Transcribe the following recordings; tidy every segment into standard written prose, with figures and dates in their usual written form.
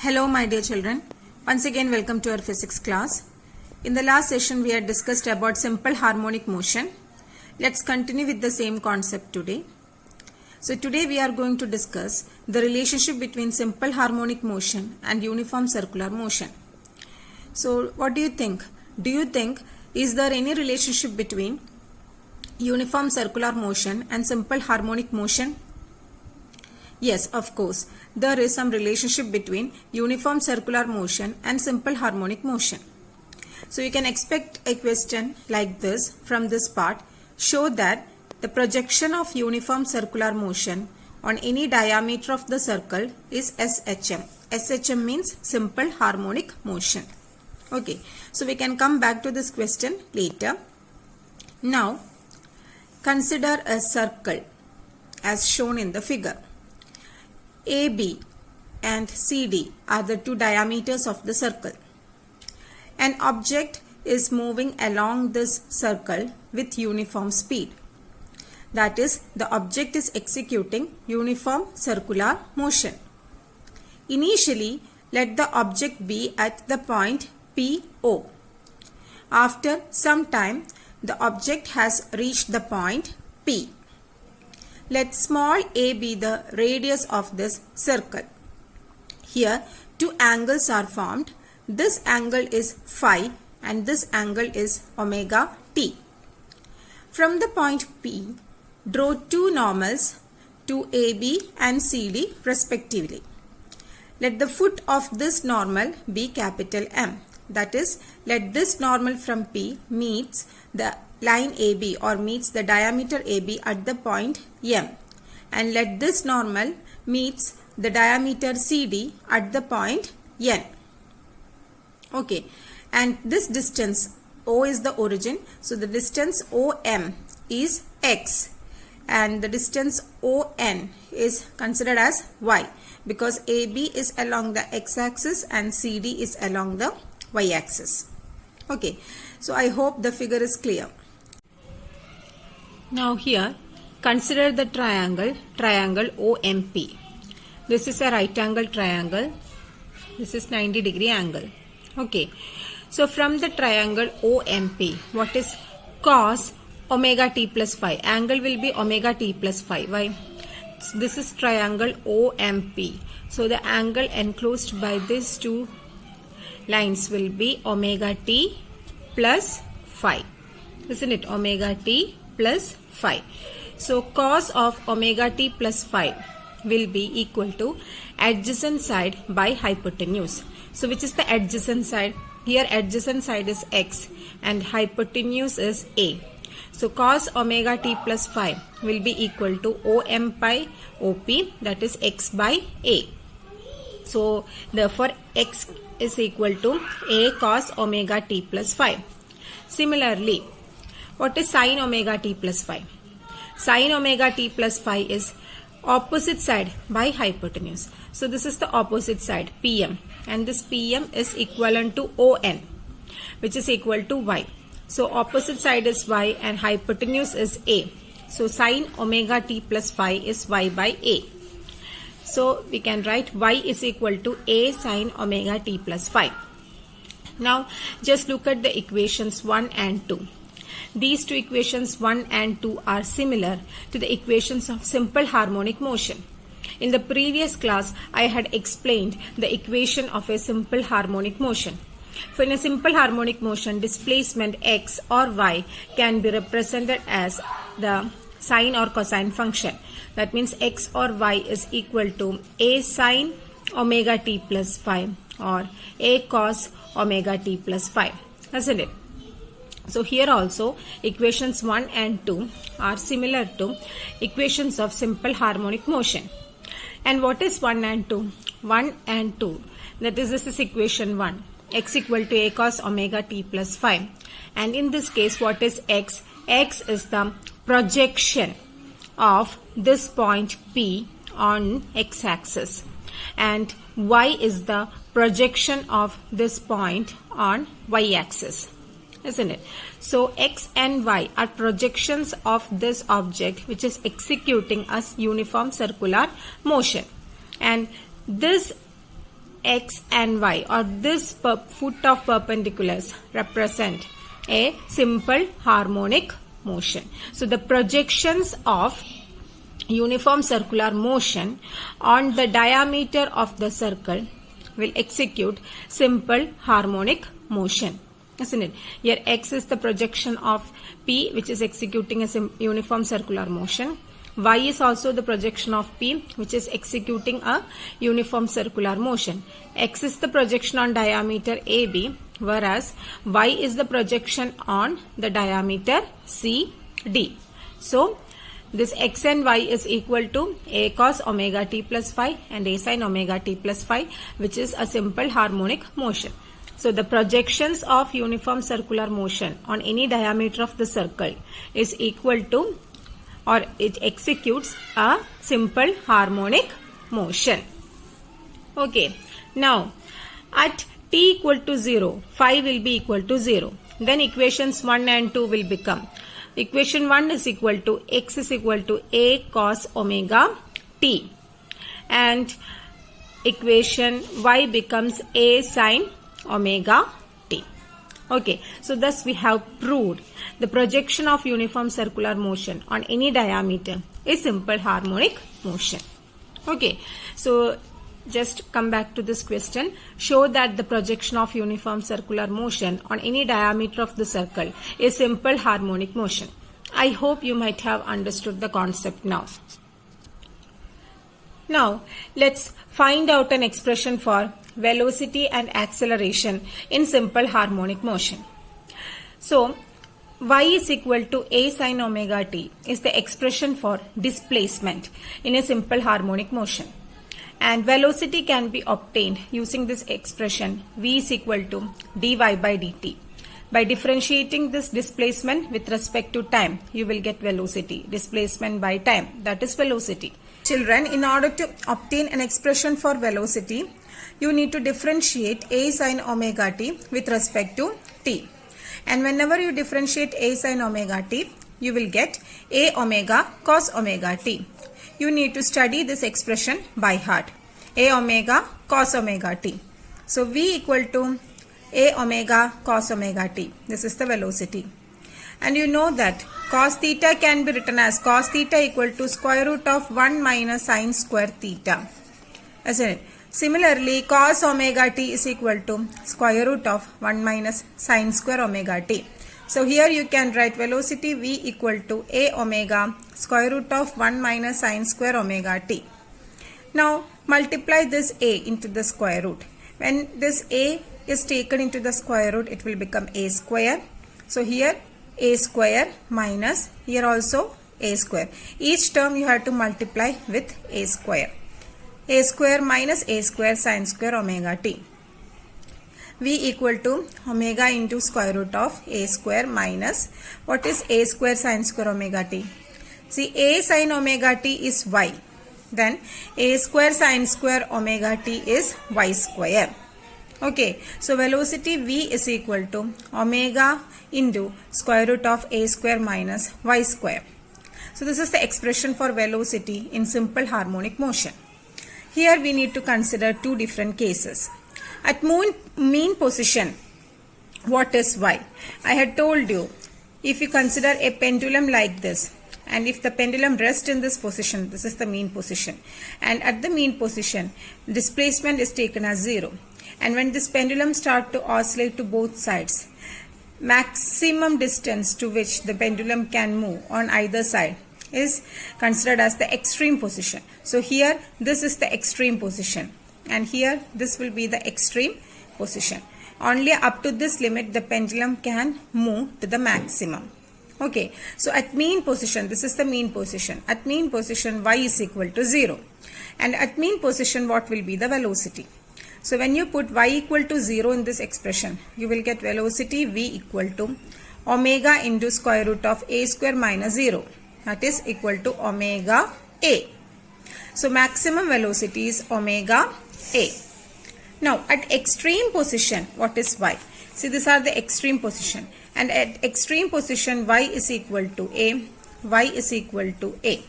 Hello my dear children, once again welcome to our physics class. In the last session we had discussed about simple harmonic motion. Let's continue with the same concept today. So today we are going to discuss the relationship between simple harmonic motion and uniform circular motion. So what do you think? Do you think is there any relationship between uniform circular motion and simple harmonic motion? Yes, of course, there is some relationship between uniform circular motion and simple harmonic motion. So you can expect a question like this from this part. Show that the projection of uniform circular motion on any diameter of the circle is SHM. SHM means simple harmonic motion. Okay, so we can come back to this question later. Now, consider a circle as shown in the figure. AB and CD are the two diameters of the circle. An object is moving along this circle with uniform speed. That is, the object is executing uniform circular motion. Initially, let the object be at the point PO. After some time, the object has reached the point P. Let small a be the radius of this circle. Here, two angles are formed. This angle is phi and this angle is omega t. From the point P, draw two normals to AB and CD respectively. Let the foot of this normal be capital M. That is, let this normal from P meets the line AB or meets the diameter AB at the point M, and let this normal meets the diameter CD at the point N. Okay, and this distance O is the origin, so the distance OM is X and the distance ON is considered as Y because AB is along the X axis and CD is along the Y axis. Okay, so I hope the figure is clear. Now here, consider the triangle OMP. This is a right angle triangle. This is 90-degree angle. Okay. So from the triangle OMP, what is cos omega t plus phi? Angle will be omega t plus phi. Why? So this is triangle OMP. So the angle enclosed by these two lines will be omega t plus phi. Isn't it? Omega t plus phi. So cos of omega t plus phi will be equal to adjacent side by hypotenuse. So which is the adjacent side? Here adjacent side is x and hypotenuse is a. So cos omega t plus phi will be equal to OM by OP, that is x by a. So therefore x is equal to a cos omega t plus phi. Similarly, what is sin omega t plus phi? Sin omega t plus phi is opposite side by hypotenuse. So this is the opposite side PM and this PM is equivalent to ON, which is equal to Y. So opposite side is Y and hypotenuse is A. So sin omega t plus phi is Y by A. So we can write Y is equal to A sin omega t plus phi. Now just look at the equations 1 and 2. These two equations 1 and 2 are similar to the equations of simple harmonic motion. In the previous class, I had explained the equation of a simple harmonic motion. For in a simple harmonic motion, displacement x or y can be represented as the sine or cosine function. That means x or y is equal to a sine omega t plus phi or a cos omega t plus phi. Isn't it? So here also equations 1 and 2 are similar to equations of simple harmonic motion. And what is 1 and 2? 1 and 2. That is, this is equation 1. X equal to a cos omega t plus phi. And in this case, what is x? X is the projection of this point P on x axis. And y is the projection of this point on y axis. Isn't it? So x and y are projections of this object which is executing as uniform circular motion, and this x and y, or this foot of perpendiculars, represent a simple harmonic motion. So the projections of uniform circular motion on the diameter of the circle will execute simple harmonic motion, isn't it? Here x is the projection of P, which is executing a uniform circular motion. Y is also the projection of P, which is executing a uniform circular motion. X is the projection on diameter AB, whereas Y is the projection on the diameter CD. So this x and y is equal to a cos omega t plus phi and a sin omega t plus phi, which is a simple harmonic motion. So the projections of uniform circular motion on any diameter of the circle is equal to, or it executes a simple harmonic motion. Okay. Now at t equal to 0, phi will be equal to 0. Then equations 1 and 2 will become, equation 1 is equal to x is equal to a cos omega t, and equation y becomes a sin omega t. Okay, so thus we have proved the projection of uniform circular motion on any diameter is simple harmonic motion. Okay, so just come back to this question. Show that the projection of uniform circular motion on any diameter of the circle is simple harmonic motion. I hope you might have understood the concept now. Now, let's find out an expression for velocity and acceleration in simple harmonic motion. So, y is equal to a sin omega t is the expression for displacement in a simple harmonic motion. And velocity can be obtained using this expression v is equal to dy by dt. By differentiating this displacement with respect to time, you will get velocity. Displacement by time, that is velocity. Children, in order to obtain an expression for velocity, you need to differentiate a sin omega t with respect to t. And whenever you differentiate a sin omega t, you will get a omega cos omega t. You need to study this expression by heart. A omega cos omega t. So v equal to a omega cos omega t. This is the velocity. And you know that cos theta can be written as cos theta equal to square root of 1 minus sin square theta. Isn't it? Similarly, cos omega t is equal to square root of 1 minus sin square omega t. So here you can write velocity v equal to a omega square root of 1 minus sin square omega t. Now multiply this a into the square root. When this a is taken into the square root, it will become a square. So here a square minus here also a square. Each term you have to multiply with a square. A square minus a square sin square omega t. V equal to omega into square root of a square minus, what is a square sin square omega t? See, a sin omega t is y. Then a square sin square omega t is y square. Okay, so velocity v is equal to omega into square root of a square minus y square. So this is the expression for velocity in simple harmonic motion. Here we need to consider two different cases. At mean position, what is y? I had told you, if you consider a pendulum like this, and if the pendulum rests in this position, this is the mean position, and at the mean position, displacement is taken as 0. And when this pendulum starts to oscillate to both sides, maximum distance to which the pendulum can move on either side is considered as the extreme position. So here this is the extreme position, and here this will be the extreme position. Only up to this limit the pendulum can move to the maximum. Okay, so at mean position, this is the mean position. At mean position y is equal to 0, and at mean position what will be the velocity? So when you put y equal to 0 in this expression, you will get velocity v equal to omega into square root of a square minus 0, that is equal to omega a. So maximum velocity is omega a. Now at extreme position, what is y? See, these are the extreme position, and at extreme position y is equal to a, y is equal to a.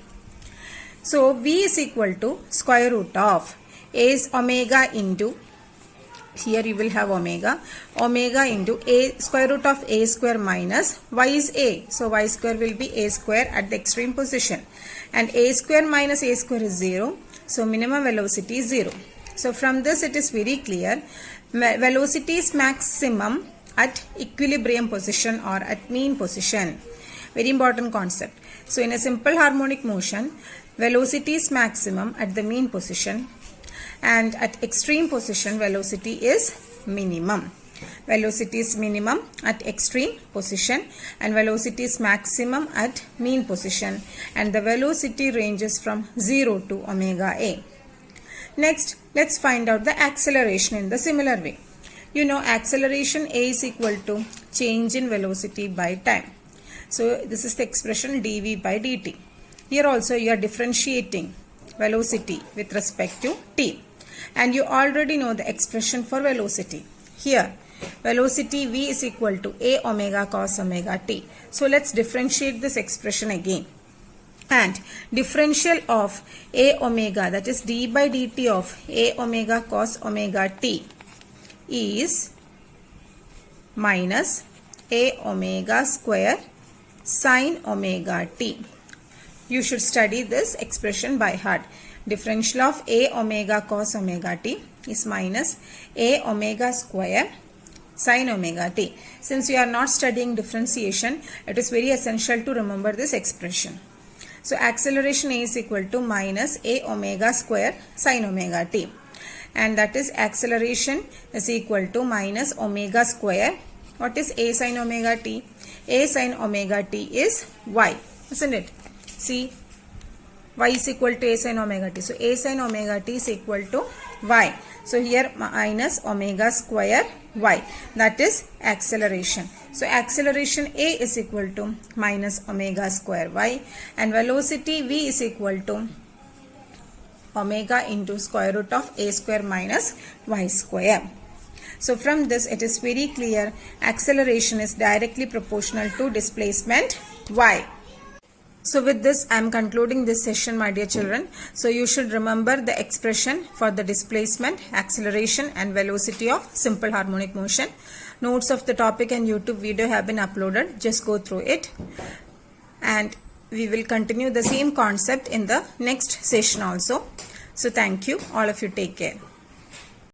So v is equal to square root of a is omega into here you will have omega into a square root of a square minus y is a. So y square will be a square at the extreme position, and a square minus a square is 0. So minimum velocity is 0. So from this it is very clear, velocity is maximum at equilibrium position or at mean position. Very important concept. So in a simple harmonic motion, velocity is maximum at the mean position, and at extreme position velocity is minimum. Velocity is minimum at extreme position and velocity is maximum at mean position, and the velocity ranges from 0 to omega a. Next, let's find out the acceleration in the similar way. You know, acceleration a is equal to change in velocity by time. So this is the expression dv by dt. Here also you are differentiating velocity with respect to t, and you already know the expression for velocity. Here velocity v is equal to a omega cos omega t. So let's differentiate this expression again, and differential of a omega, that is d by dt of a omega cos omega t, is minus a omega square sin omega t. You should study this expression by heart. Differential of a omega cos omega t is minus a omega square sin omega t. Since we are not studying differentiation, it is very essential to remember this expression. So acceleration a is equal to minus a omega square sin omega t, and that is acceleration is equal to minus omega square. What is a sin omega t? A sin omega t is y, isn't it? See, y is equal to a sin omega t. So a sin omega t is equal to y. So here minus omega square y, that is acceleration. So acceleration a is equal to minus omega square y, and velocity v is equal to omega into square root of a square minus y square. So from this it is very clear, acceleration is directly proportional to displacement y. So with this I am concluding this session, my dear children. So you should remember the expression for the displacement, acceleration and velocity of simple harmonic motion. Notes of the topic and YouTube video have been uploaded. Just go through it, and we will continue the same concept in the next session also. So thank you. All of you take care.